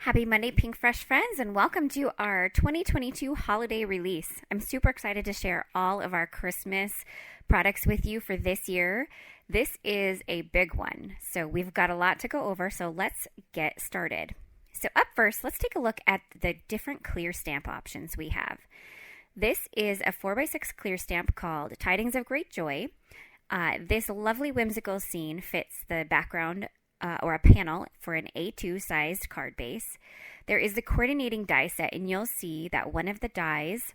Happy Monday, Pink Fresh friends, and welcome to our 2022 holiday release. I'm super excited to share all of our Christmas products with you for this year. This is a big one, so we've got a lot to go over, so let's get started. So up first, let's take a look at the different clear stamp options we have. This is a 4x6 clear stamp called Tidings of Great Joy. This lovely whimsical scene fits the background or a panel for an A2 sized card base. There is the coordinating die set, and you'll see that one of the dies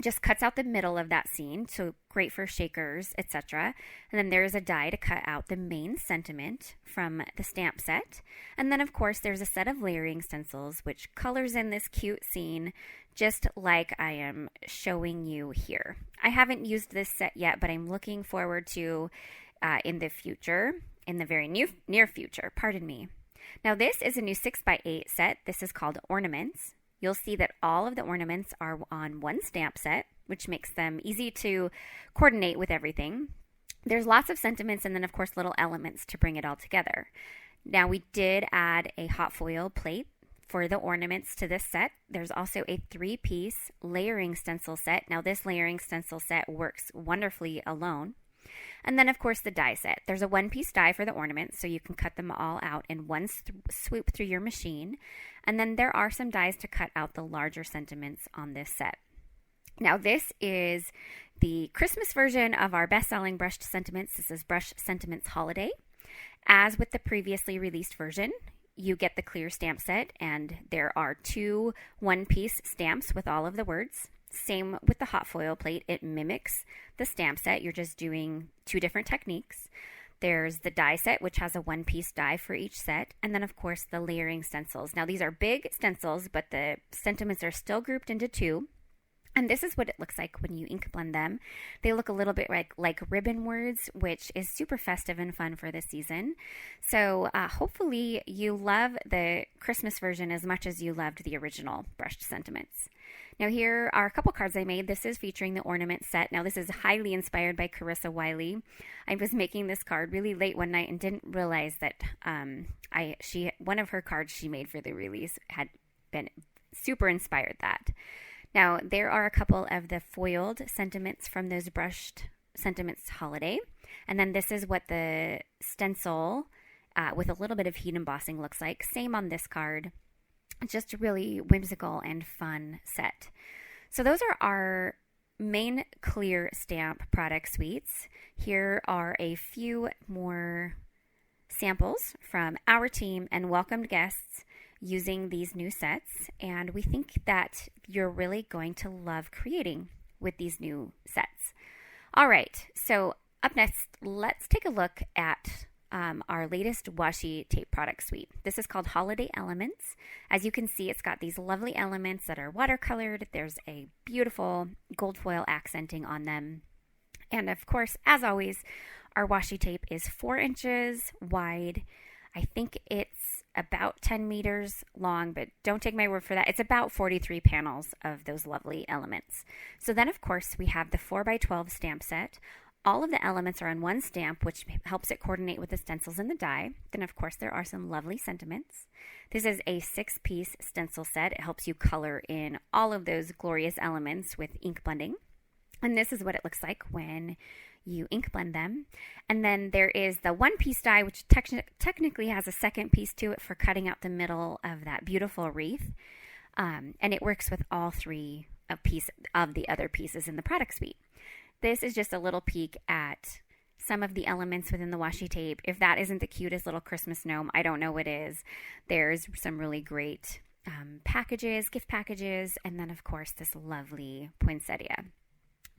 just cuts out the middle of that scene, so great for shakers, etc. And then there's a die to cut out the main sentiment from the stamp set. And then, of course, there's a set of layering stencils, which colors in this cute scene, just like I am showing you here. I haven't used this set yet, but I'm looking forward to in the very near future, pardon me. Now this is a new 6x8 set. This is called Ornaments. You'll see that all of the ornaments are on one stamp set, which makes them easy to coordinate with everything. There's lots of sentiments and then of course little elements to bring it all together. Now we did add a hot foil plate for the ornaments to this set. There's also a 3-piece layering stencil set. Now this layering stencil set works wonderfully alone. And then, of course, the die set. There's a 1-piece die for the ornaments, so you can cut them all out in one swoop through your machine. And then there are some dies to cut out the larger sentiments on this set. Now, this is the Christmas version of our best-selling brushed sentiments. This is Brush Sentiments Holiday. As with the previously released version, you get the clear stamp set, and there are 2 1-piece stamps with all of the words. Same with the hot foil plate. It mimics the stamp set. You're just doing 2 different techniques. There's the die set, which has a 1-piece die for each set. And then, of course, the layering stencils. Now, these are big stencils, but the sentiments are still grouped into 2. And this is what it looks like when you ink blend them. They look a little bit like ribbon words, which is super festive and fun for this season. So hopefully you love the Christmas version as much as you loved the original brushed sentiments. Now here are a couple cards I made. This is featuring the ornament set. Now this is highly inspired by Carissa Wiley. I was making this card really late one night and didn't realize that one of her cards she made for the release had been super inspired that. Now, there are a couple of the foiled sentiments from those brushed sentiments holiday. And then this is what the stencil with a little bit of heat embossing looks like. Same on this card. Just a really whimsical and fun set. So those are our main clear stamp product suites. Here are a few more samples from our team and welcomed guests using these new sets, and we think that you're really going to love creating with these new sets. All right, so up next, let's take a look at our latest washi tape product suite. This is called Holiday Elements. As you can see, it's got these lovely elements that are watercolored. There's a beautiful gold foil accenting on them. And of course, as always, our washi tape is 4 inches wide. I think it's about 10 meters long, but don't take my word for that. It's about 43 panels of those lovely elements. So then, of course, we have the 4x12 stamp set. All of the elements are on one stamp, which helps it coordinate with the stencils and the die. Then, of course, there are some lovely sentiments. This is a 6-piece stencil set. It helps you color in all of those glorious elements with ink blending. And this is what it looks like when you ink blend them. And then there is the 1-piece die, which technically has a 2nd piece to it for cutting out the middle of that beautiful wreath. And it works with all 3 of the other pieces in the product suite. This is just a little peek at some of the elements within the washi tape. If that isn't the cutest little Christmas gnome, I don't know what is. There's some really great packages, gift packages, and then, of course, this lovely poinsettia.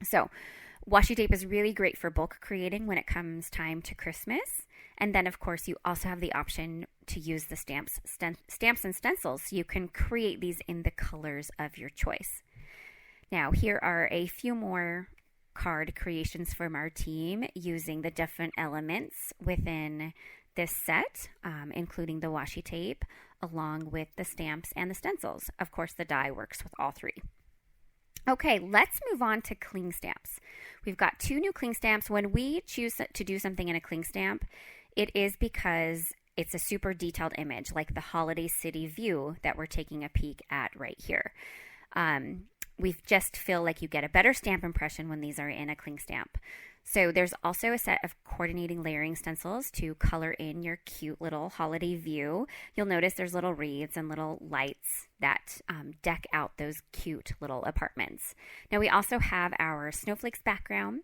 So washi tape is really great for bulk creating when it comes time to Christmas. And then, of course, you also have the option to use the stamps and stencils. So you can create these in the colors of your choice. Now, here are a few more card creations from our team using the different elements within this set, including the washi tape, along with the stamps and the stencils. Of course, the die works with all 3. Okay, let's move on to cling stamps. We've got 2 new cling stamps. When we choose to do something in a cling stamp, it is because it's a super detailed image, like the holiday city view that we're taking a peek at right here. We just feel like you get a better stamp impression when these are in a cling stamp. So there's also a set of coordinating layering stencils to color in your cute little holiday view. You'll notice there's little wreaths and little lights that deck out those cute little apartments. Now we also have our snowflakes background.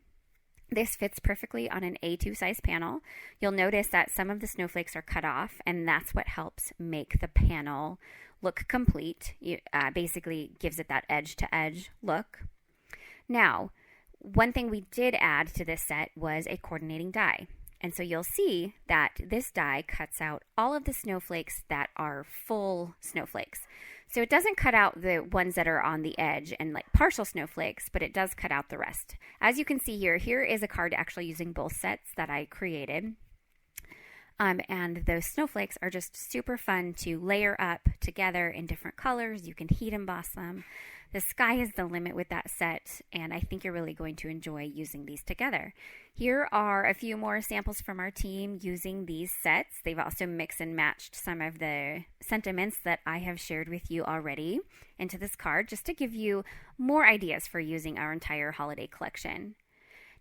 This fits perfectly on an A2 size panel. You'll notice that some of the snowflakes are cut off, and that's what helps make the panel look complete. Basically gives it that edge-to-edge look. Now, one thing we did add to this set was a coordinating die. And so you'll see that this die cuts out all of the snowflakes that are full snowflakes. So it doesn't cut out the ones that are on the edge and like partial snowflakes, but it does cut out the rest. As you can see here is a card actually using both sets that I created. And those snowflakes are just super fun to layer up together in different colors. You can heat emboss them. The sky is the limit with that set, and I think you're really going to enjoy using these together. Here are a few more samples from our team using these sets. They've also mixed and matched some of the sentiments that I have shared with you already into this card, just to give you more ideas for using our entire holiday collection.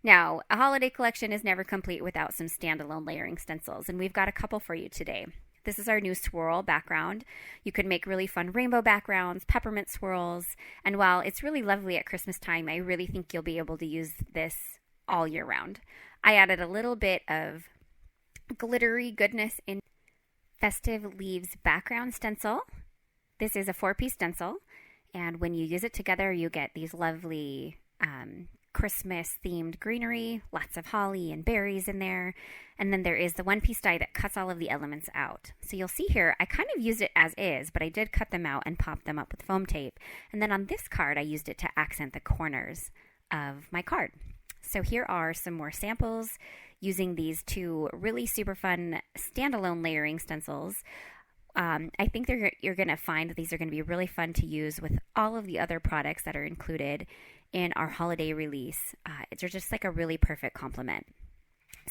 Now, a holiday collection is never complete without some standalone layering stencils, and we've got a couple for you today. This is our new swirl background. You could make really fun rainbow backgrounds, peppermint swirls, and while it's really lovely at Christmas time, I really think you'll be able to use this all year round. I added a little bit of glittery goodness in Festive Leaves background stencil. This is a 4-piece stencil, and when you use it together, you get these lovely Christmas-themed greenery, lots of holly and berries in there. And then there is the 1-piece die that cuts all of the elements out. So you'll see here, I kind of used it as is, but I did cut them out and pop them up with foam tape. And then on this card, I used it to accent the corners of my card. So here are some more samples using these two really super fun standalone layering stencils. I think you're going to find that these are going to be really fun to use with all of the other products that are included in our holiday release. They're just like a really perfect complement.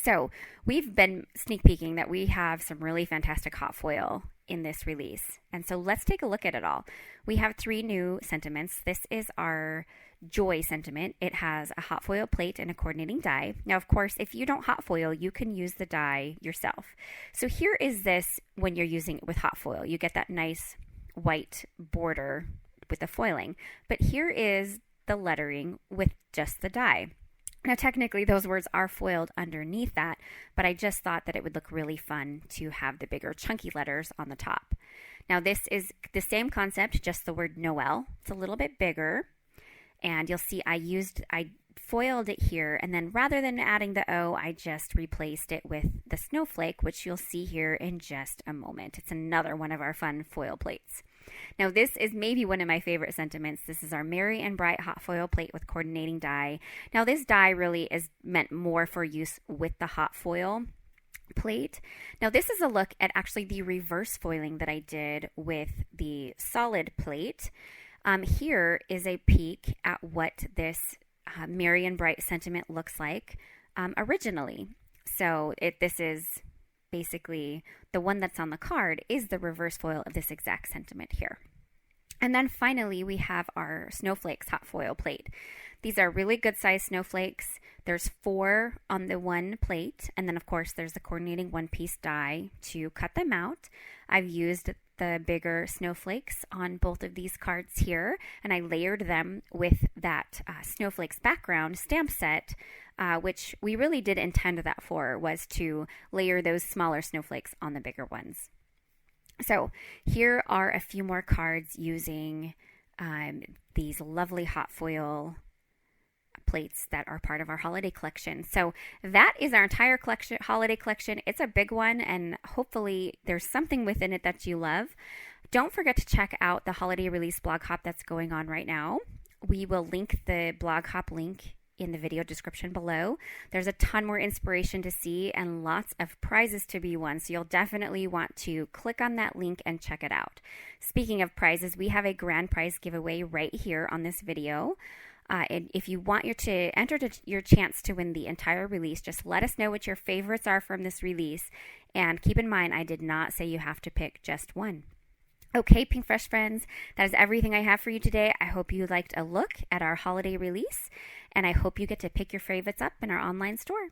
So we've been sneak peeking that we have some really fantastic hot foil in this release. And so let's take a look at it all. We have 3 new sentiments. This is our Joy sentiment. It has a hot foil plate and a coordinating die. Now, of course, if you don't hot foil, you can use the die yourself. So here is this when you're using it with hot foil. You get that nice white border with the foiling. But here is the lettering with just the die. Now, technically, those words are foiled underneath that, but I just thought that it would look really fun to have the bigger chunky letters on the top. Now, this is the same concept, just the word Noel. It's a little bit bigger, and you'll see I foiled it here, and then rather than adding the O, I just replaced it with the snowflake, which you'll see here in just a moment. It's another one of our fun foil plates. Now, this is maybe one of my favorite sentiments. This is our Merry and Bright hot foil plate with coordinating die. Now, this die really is meant more for use with the hot foil plate. Now, this is a look at actually the reverse foiling that I did with the solid plate. Here is a peek at what this Merry and Bright sentiment looks like originally. So this is basically the one that's on the card is the reverse foil of this exact sentiment here. And then finally, we have our snowflakes hot foil plate. These are really good sized snowflakes. There's 4 on the one plate, and then of course there's the coordinating 1-piece die to cut them out. I've used the bigger snowflakes on both of these cards here, and I layered them with that snowflakes background stamp set, which we really did intend that for, was to layer those smaller snowflakes on the bigger ones. So here are a few more cards using these lovely hot foil plates that are part of our holiday collection. So that is our entire collection, holiday collection. It's a big one, and hopefully there's something within it that you love. Don't forget to check out the holiday release blog hop that's going on right now. We will link the blog hop link in the video description below. There's a ton more inspiration to see and lots of prizes to be won, so you'll definitely want to click on that link and check it out. Speaking of prizes, we have a grand prize giveaway right here on this video. And if you want to enter your chance to win the entire release, just let us know what your favorites are from this release, And keep in mind, I did not say you have to pick just one. Okay, Pink Fresh friends, that is everything I have for you today. I hope you liked a look at our holiday release, and I hope you get to pick your favorites up in our online store.